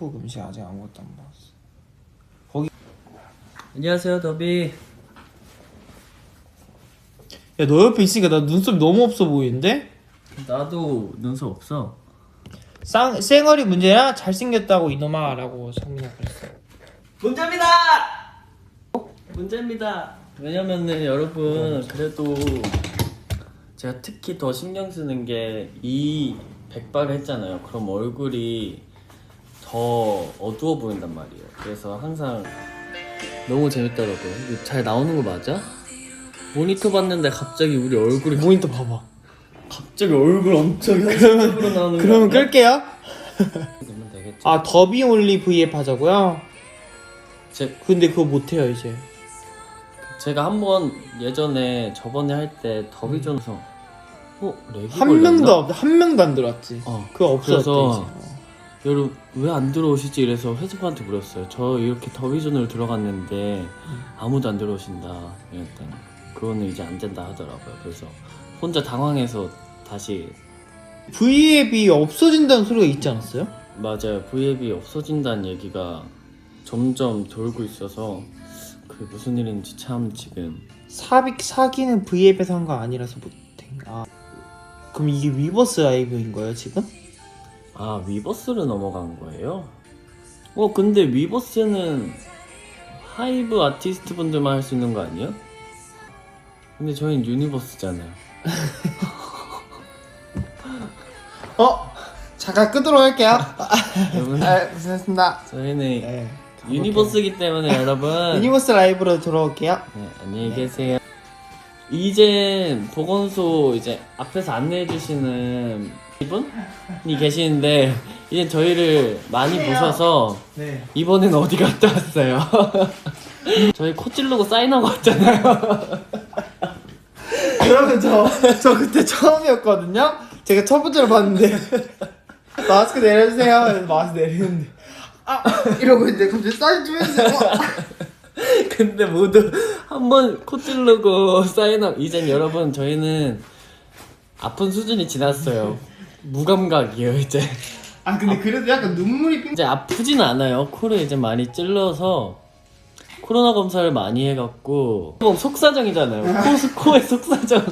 태국 음식 아직 아무것도 안 먹었어. 거기 안녕하세요, 더비. 야, 너 옆에 있으니까 나 눈썹이 너무 없어 보이는데? 나도 눈썹 없어. 쌩얼이 문제야? 잘생겼다고 이놈아 라고 성민이가 그랬어. 문제입니다. 문제입니다. 왜냐면은 여러분 그래도 제가 특히 더 신경 쓰는 게 이 백발을 했잖아요. 그럼 얼굴이 더 어두워 보인단 말이에요. 그래서 항상 너무 재밌더라고요. 이거 잘 나오는 거 맞아? 모니터 봤는데 갑자기 우리 얼굴이 모니터 봐봐. 갑자기 얼굴 엄청 현실적으로 나오는 거 그러면 아니야? 끌게요. 그러면 되겠죠. 아, 더비 올리 V앱 하자고요? 근데 그거 못해요 이제. 제가 한번 예전에 저번에 할 때 더비전에서 렉이 한 명도 안 들어왔지. 그거 없었대 그래서 이제. 여러분 왜 안 들어오시지 이래서 회장님한테 물었어요. 저 이렇게 더비전을 들어갔는데 아무도 안 들어오신다 이랬더니 그거는 이제 안 된다 하더라고요. 그래서 혼자 당황해서 다시 V앱이 없어진다는 소리가 있지 않았어요? 맞아요. V앱이 없어진다는 얘기가 점점 돌고 있어서 그게 무슨 일인지 참 지금 사기는 V앱에서 한 거 아니라서 못해. 아, 그럼 이게 위버스 라이브인 거예요 지금? 아 위버스로 넘어간 거예요? 근데 위버스는 하이브 아티스트 분들만 할 수 있는 거 아니에요? 근데 저희는 유니버스잖아요. 잠깐 끄도록 할게요. 여러분 고생했습니다. 저희는 네, 유니버스이기 때문에 여러분 유니버스 라이브로 들어올게요. 네, 안녕히 계세요. 이제 보건소 이제 앞에서 안내해 주시는 분이 계시는데 이제 저희를 많이 보셔서 네. 이번엔 어디 갔다 왔어요? 저희 코 찌르고 사인하고 왔잖아요. 여러분 저 그때 처음이었거든요. 제가 첫 번째로 봤는데 마스크 내려주세요. 그래서 마스크 내리는데 이러고 이제 갑자기 사인 좀 해주세요. 근데 모두 한번 코 찌르고 사인하고 이젠 여러분 저희는 아픈 수준이 지났어요. 무감각이에요 이제. 근데 그래도 약간 눈물이 이제 아프진 않아요. 코를 이제 많이 찔러서 코로나 검사를 많이 해갖고 속사정이잖아요. 코의 속사정.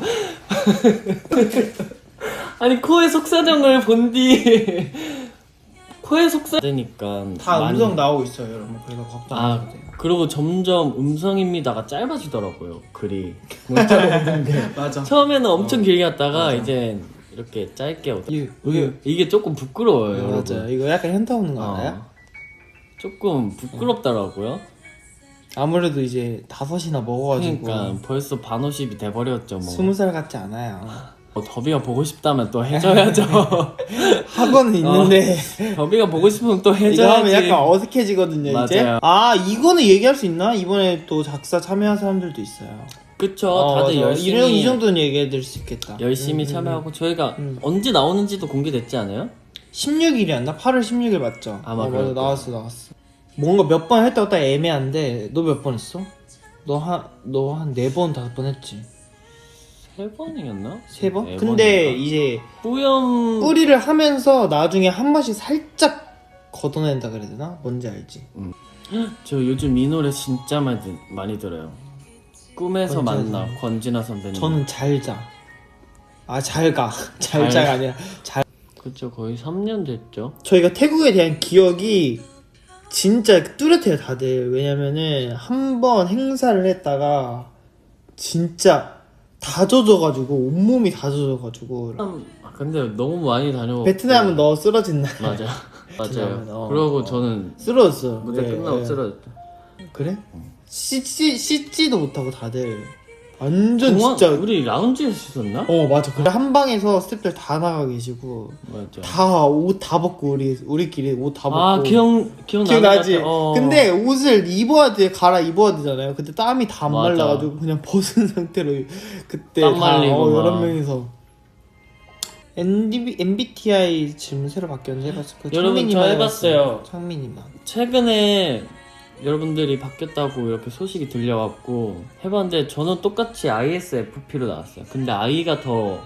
아니 코의 속사정을 본 뒤 코의 속사되니까 다 음성 나오고 있어요 여러분. 그래서 걱정 안 해도 돼요. 그리고 점점 음성입니다가 짧아지더라고요. 글이 문자로 오는데 맞아. 처음에는 엄청 길게 왔다가 이제 이렇게 짧게 오더라고요. 이게 조금 부끄러워요. 여러분. 맞아요. 이거 약간 현타 오는 거 알아요? 조금 부끄럽더라고요. 아무래도 이제 5이나 먹어가지고 그러니까 벌써 반오십이 돼버렸죠 뭐. 20살 같지 않아요. 더비가 보고 싶다면 또 해줘야죠. 학원은 있는데 더비가 보고 싶으면 또 이거 해줘야지. 하면 약간 어색해지거든요. 맞아요. 이제. 이거는 얘기할 수 있나? 이번에 또 작사 참여한 사람들도 있어요. 그쵸. 다들 맞아. 열심히 이 정도는 얘기해드릴 수 있겠다. 열심히 참여하고 저희가 언제 나오는지도 공개됐지 않아요? 16일이었나? 8월 16일 맞죠? 아마 맞아. 그럴 나왔어. 뭔가 몇 번 했다고 딱 애매한데 너 몇 번 했어? 너 한 4번 5번 했지? 3번이었나? 3번? 네 근데 번인가? 이제 뿌염 뿌리를 하면서 나중에 한 번씩 살짝 걷어낸다 그래야 되나? 뭔지 알지? 저 요즘 이 노래 진짜 많이 들어요. 꿈에서 권진아 만나 선배님. 권진아 선배님. 저는 잘자. 잘가. 잘자가 아니라 그쵸. 거의 3년 됐죠. 저희가 태국에 대한 기억이 진짜 뚜렷해요 다들. 왜냐면은 한 번 행사를 했다가 진짜 다 젖어가지고 온몸이 다 젖어가지고 근데 너무 많이 다녀. 베트남은 너 쓰러진 날. 맞아. 베트남은, 맞아요. 그러고 저는 쓰러졌어. 무대 끝나고 쓰러졌다. 그래? 씻지도 못하고 다들 완전 진짜. 우리 라운지에서 씻었나? 맞아. 그래 한 방에서 스태프들 다 나가 계시고 맞아. 다 옷 다 벗고 우리끼리 옷 다 벗고. 기억나지? 근데 옷을 갈아 입어야 되잖아요. 그때 땀이 다 안 맞아. 말라가지고 그냥 벗은 상태로 그때 땀 다 말리고 여러 막. 명이서 MBTI 지금 새로 바뀌었는데 해봤을 거예요. 여러분, 저 해봤어요. 창민이만. 최근에 여러분들이 바뀌었다고 이렇게 소식이 들려왔고 해봤는데 저는 똑같이 ISFP로 나왔어요. 근데 I가 더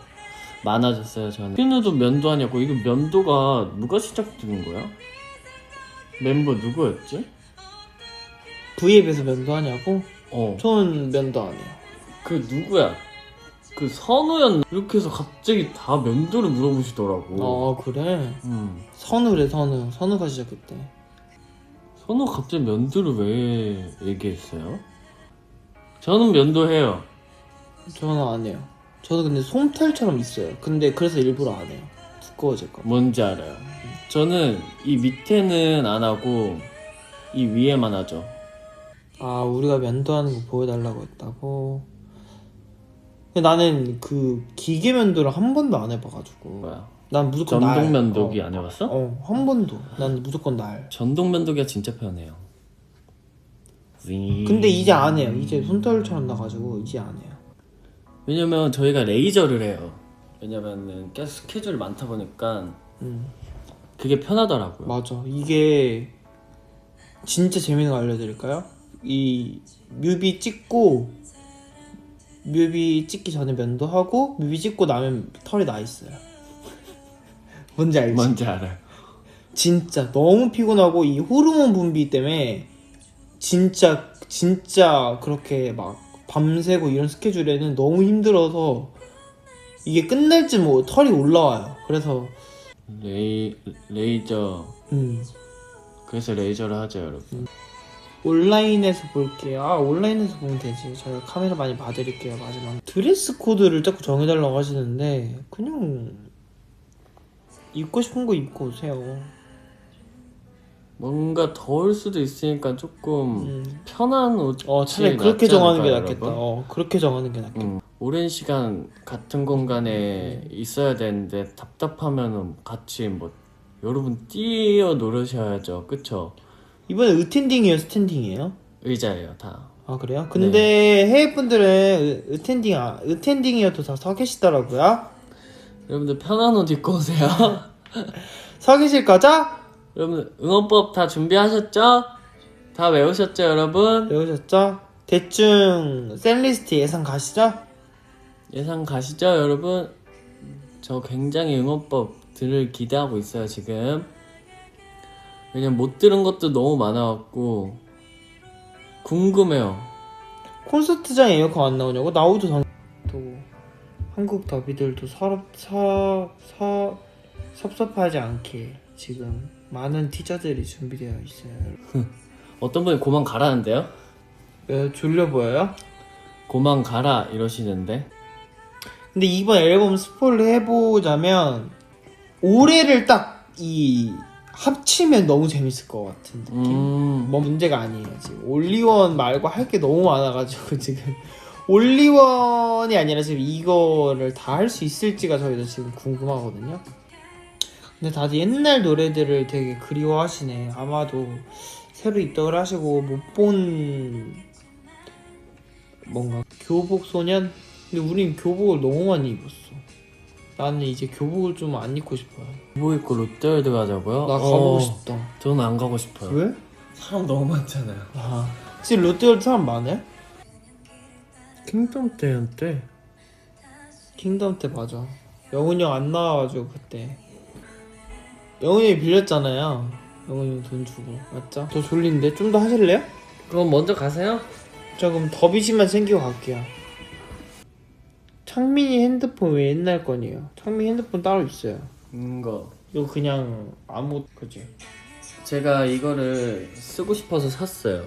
많아졌어요. 저는 피누도 면도 하냐고. 이거 면도가 누가 시작된 거야? 멤버 누구였지? V앱에서 면도하냐고? 어. 저는 면도 안 해요. 그 누구야? 그 선우였나? 이렇게 해서 갑자기 다 면도를 물어보시더라고. 아 그래? 음. 선우래 선우. 선우가 시작했대. 선우 갑자기 면도를 왜 얘기했어요? 저는 면도해요. 저는 안 해요. 저는 근데 솜털처럼 있어요. 근데 그래서 일부러 안 해요. 두꺼워질까 봐. 뭔지 알아요. 저는 이 밑에는 안 하고 이 위에만 하죠. 아 우리가 면도하는 거 보여달라고 했다고? 근데 나는 그 기계 면도를 한 번도 안 해봐가지고. 뭐야? 난 무조건 날. 전동 면도기 안 해봤어? 한 번도. 난 무조건 날. 전동 면도기가 진짜 편해요. 근데 이제 안 해요. 이제 손털처럼 나가지고 이제 안 해요. 왜냐면 저희가 레이저를 해요. 왜냐면은 계속 스케줄이 많다 보니까 그게 편하더라고요. 맞아. 이게 진짜 재밌는 거 알려드릴까요? 이 뮤비 찍고 뮤비 찍기 전에 면도하고 뮤비 찍고 나면 털이 나 있어요. 뭔지 알지? 뭔지 알아요. 진짜 너무 피곤하고 이 호르몬 분비 때문에 진짜 그렇게 막 밤새고 이런 스케줄에는 너무 힘들어서 이게 끝날 쯤 뭐 털이 올라와요. 그래서 레이저. 음. 그래서 레이저를 하죠, 여러분. 온라인에서 볼게요. 아 온라인에서 보면 되지. 제가 카메라 많이 봐드릴게요. 마지막 드레스 코드를 자꾸 정해달라고 하시는데 그냥 입고 싶은 거 입고 오세요. 뭔가 더울 수도 있으니까 조금 편한 옷. 차라리 그렇게 정하는 게 낫겠다. 그렇게 정하는 게 낫겠다. 오랜 시간 같은 공간에 있어야 되는데 답답하면은 같이 뭐 여러분 뛰어 노르셔야죠, 그쵸? 이번에 으텐딩이에요, 스탠딩이에요? 의자예요, 다. 아 그래요? 근데 해외 분들은 으텐딩이어도 다 서 계시더라고요. 여러분들 편한 옷 입고 오세요. 서 계실 거죠? 여러분 응원법 다 준비하셨죠? 다 외우셨죠, 여러분? 배우셨죠? 대충 셀리스트 예상 가시죠? 예상 가시죠, 여러분? 저 굉장히 응원법 들을 기대하고 있어요, 지금. 왜냐면 못 들은 것도 너무 많아갖고 궁금해요. 콘서트장 에어컨 안 나오냐고? 나오도 또 한국 더비들도 섭섭하지 않게 지금 많은 티저들이 준비되어 있어요. 어떤 분이 고만 가라는데요? 왜 졸려 보여요? 고만 가라 이러시는데. 근데 이번 앨범 스포를 해보자면 올해를 딱 이 합치면 너무 재밌을 것 같은 느낌. 뭐 문제가 아니에요. 지금 올리원 말고 할 게 너무 많아가지고 지금 올리원이 아니라 지금 이거를 다 할 수 있을지가 저희도 지금 궁금하거든요. 근데 다들 옛날 노래들을 되게 그리워하시네. 아마도 새로 입덕을 하시고 못 본 뭔가 교복 소년? 근데 우린 교복을 너무 많이 입었어. 나는 이제 교복을 좀 안 입고 싶어요. 뭐 입고 롯데월드 가자고요? 나 가보고 싶다. 저는 안 가고 싶어요. 왜? 사람 너무 많잖아요. 아, 지금 롯데월드 사람 많아요? 킹덤 때였대. 킹덤 때 맞아. 영훈이 형 안 나와가지고 그때 영훈이 형이 빌렸잖아요. 영훈이 형 돈 주고 맞죠? 저 졸린데 좀 더 하실래요? 그럼 먼저 가세요. 저 그럼 더비씨만 챙기고 갈게요. 창민이 핸드폰 왜 옛날 거니에요? 창민이 핸드폰 따로 있어요. 이거 이거 그냥 아무 그지? 제가 이거를 쓰고 싶어서 샀어요.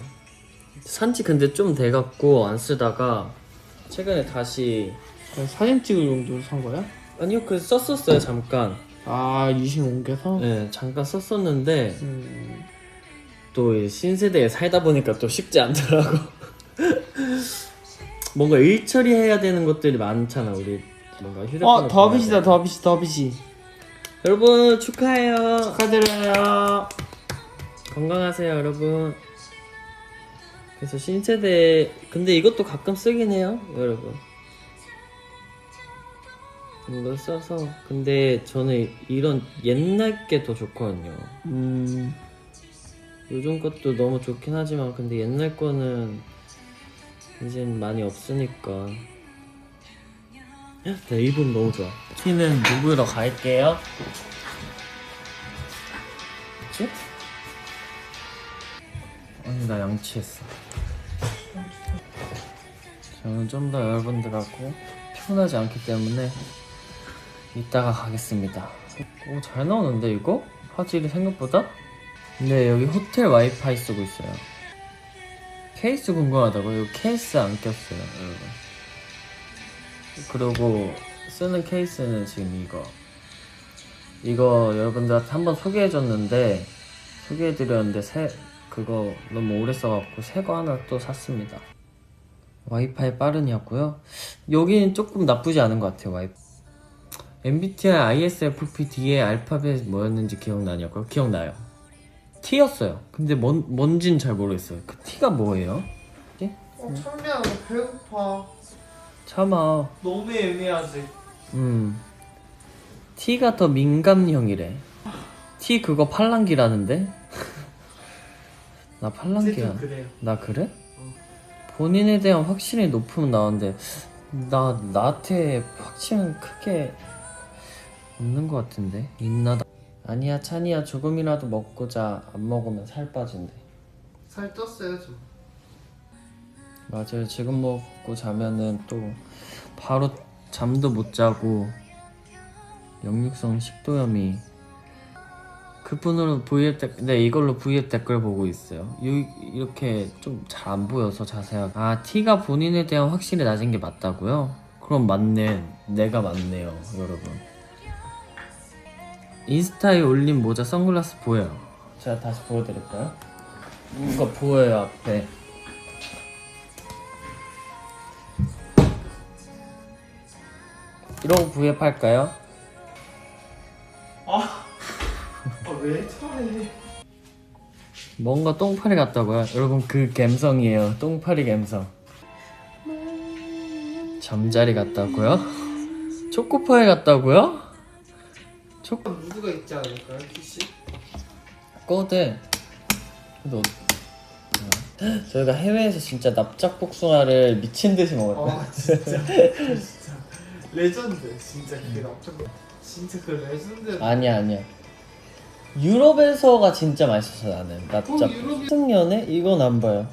산지 근데 좀 돼갖고 안 쓰다가 최근에 다시. 그냥 사진 찍을 용도로 산 거야? 아니요, 그 썼었어요 잠깐. 아 유심 옮겨서? 네, 잠깐 썼었는데 또 이 신세대에 살다 보니까 또 쉽지 않더라고. 뭔가 일 처리해야 되는 것들이 많잖아, 우리. 뭔가 휴대폰. 더비씨다 더비씨. 여러분 축하해요. 축하드려요. 건강하세요, 여러분. 그래서 신세대 근데 이것도 가끔 쓰긴 해요, 여러분. 이거 써서 근데 저는 이런 옛날 게 더 좋거든요. 요즘 것도 너무 좋긴 하지만 근데 옛날 거는 이젠 많이 없으니까. 네, 이분 너무 좋아. 티는 누구로 갈게요? 그치? 아니 나 양치했어. 저는 좀 더 여러분들하고 피곤하지 않기 때문에 이따가 가겠습니다. 오, 잘 나오는데 이거? 화질이 생각보다? 근데 여기 호텔 와이파이 쓰고 있어요. 케이스 궁금하다고요? 이거 케이스 안 꼈어요, 여러분. 그리고 쓰는 케이스는 지금 이거 여러분들한테 한번 소개해줬는데 소개해드렸는데 그거 너무 오래 써갖고 새 거 하나 또 샀습니다. 와이파이 빠르냐고요? 여기는 조금 나쁘지 않은 것 같아요. 와이파이. MBTI ISFP D의 알파벳 뭐였는지 기억나냐고요? 기억나요. T였어요. 근데 뭔진 잘 모르겠어요. 그 T가 뭐예요? 참미야, 나 배고파. 참아. 너무 애매하지. T가 더 민감형이래. T 그거 팔랑귀라는데? 나 팔랑귀야. 그래요. 나 그래? 본인에 대한 확신이 높으면 나오는데 나한테 확신은 크게 없는 것 같은데? 있나? 아니야 찬이야 조금이라도 먹고 자. 안 먹으면 살 빠진대. 살 쪘어요, 저. 맞아요. 지금 먹고 자면은 또 바로 잠도 못 자고 역류성 식도염이. 그분으로 이걸로 V앱 댓글 보고 있어요. 이렇게 좀 잘 안 보여서 자세하게. 아, T가 본인에 대한 확신이 낮은 게 맞다고요? 그럼 맞네. 내가 맞네요, 여러분. 인스타에 올린 모자 선글라스 보여요. 제가 다시 보여드릴까요? 이거 보여요, 앞에. 이러고 V앱 할까요? 왜 저래? 뭔가 똥파리 같다고요? 여러분 그 감성이에요. 똥파리 감성. 잠자리 같다고요? 초코파이 같다고요? 무드가 있지 않을까요, 키씨? 꺼대. 근데 저희가 해외에서 진짜 납작복숭아를 미친 듯이 먹었다. 아 진짜 진짜 레전드. 진짜 그게 납작. 진짜 그 레전드. 아니야. 유럽에서가 진짜 맛있었어 나는. 납작. 유럽이- 승연애? 이건 안 봐요.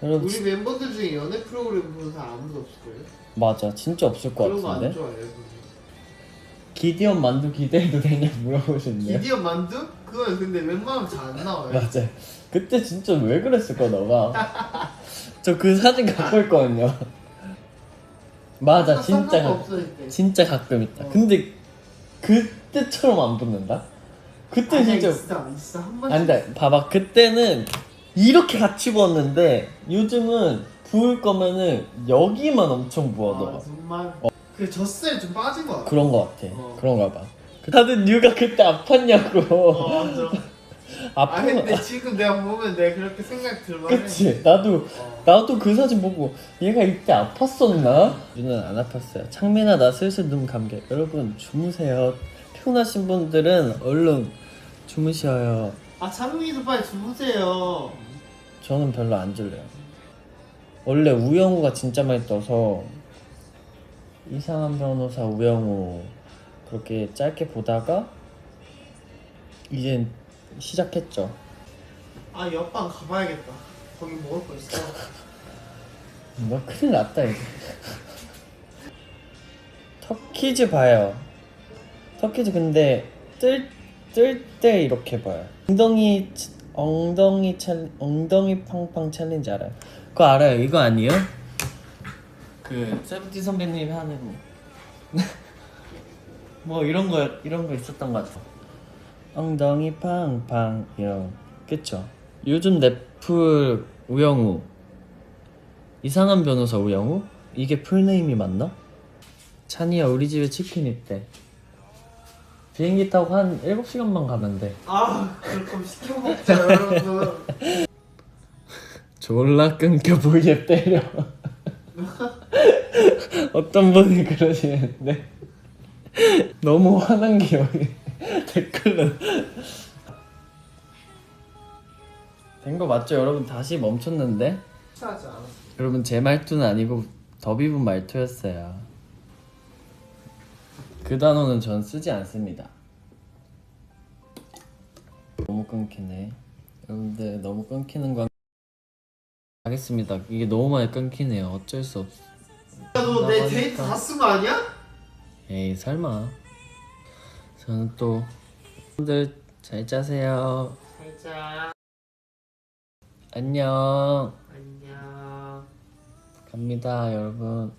여러분 우리 멤버들 중에 연애 프로그램 보는 사람 아무도 없을 거예요. 맞아. 진짜 없을 것 그런 거 안 같은데. 좋아해요. 그런 기디언 만두 기대해도 되냐 물어보시는데. 기디언 만두? 그건 근데 웬만하면 잘 안 나와요. 맞아. 그때 진짜 왜 그랬을까 너가? 저 그 사진 갖고 있거든요. 맞아, 진짜 없어질 때. 진짜 가끔 있다. 근데 그때처럼 안 붙는다? 그때 아니야, 진짜 있어 한 번씩. 아니 근데 봐봐 그때는 이렇게 같이 부었는데 요즘은 부을 거면은 여기만 엄청 부어 너가. 정말. 그 젖살 좀 빠진 거 같아. 그런 거 같아. 그런가 봐. 다들 뉴가 그때 아팠냐고. 맞아. 아 근데 지금 내가 보면 내가 그렇게 생각 들만해. 그치? 나도 그 사진 보고 얘가 이때 아팠었나? 누는 안 아팠어요. 창민아 나 슬슬 눈 감겨. 여러분 주무세요. 피곤하신 분들은 얼른 주무셔요. 아 창민이도 빨리 주무세요. 저는 별로 안 졸려요. 원래 우영우가 진짜 많이 떠서 이상한 변호사 우영우 그렇게 짧게 보다가 이젠 시작했죠. 아 옆방 가봐야겠다. 거기 먹을 거 있어. 뭐 큰일 났다 이제. 터키즈 봐요. 터키즈 근데 뜰 때 이렇게 봐요. 엉덩이 팡팡 챌린지 알아요? 그거 알아요? 이거 아니에요? 그 세븐틴 선배님 하는 뭐 이런 거 있었던 것 같아. 엉덩이 팡팡 이런. 그쵸? 요즘 넷플 우영우 이상한 변호사 우영우? 이게 풀네임이 맞나? 찬이야 우리 집에 치킨 있대. 비행기 타고 한 7시간만 가면 돼. 아 그럴 거면 시켜 먹자 여러분. 졸라 끊겨 보이게 때려. 어떤 분이 그러시는데 너무 화난 게 여기 댓글로 된 거 맞죠 여러분? 다시 멈췄는데 하지 않았어. 여러분 제 말투는 아니고 더비분 말투였어요. 그 단어는 전 쓰지 않습니다. 너무 끊기네. 여러분들 너무 끊기는 거 하겠습니다. 이게 너무 많이 끊기네요. 어쩔 수 없어. 너 내 데이트 다 쓴 거 아니야? 에이 설마. 저는 또 여러분들 잘 자세요. 살자. 안녕. 안녕. 갑니다 여러분.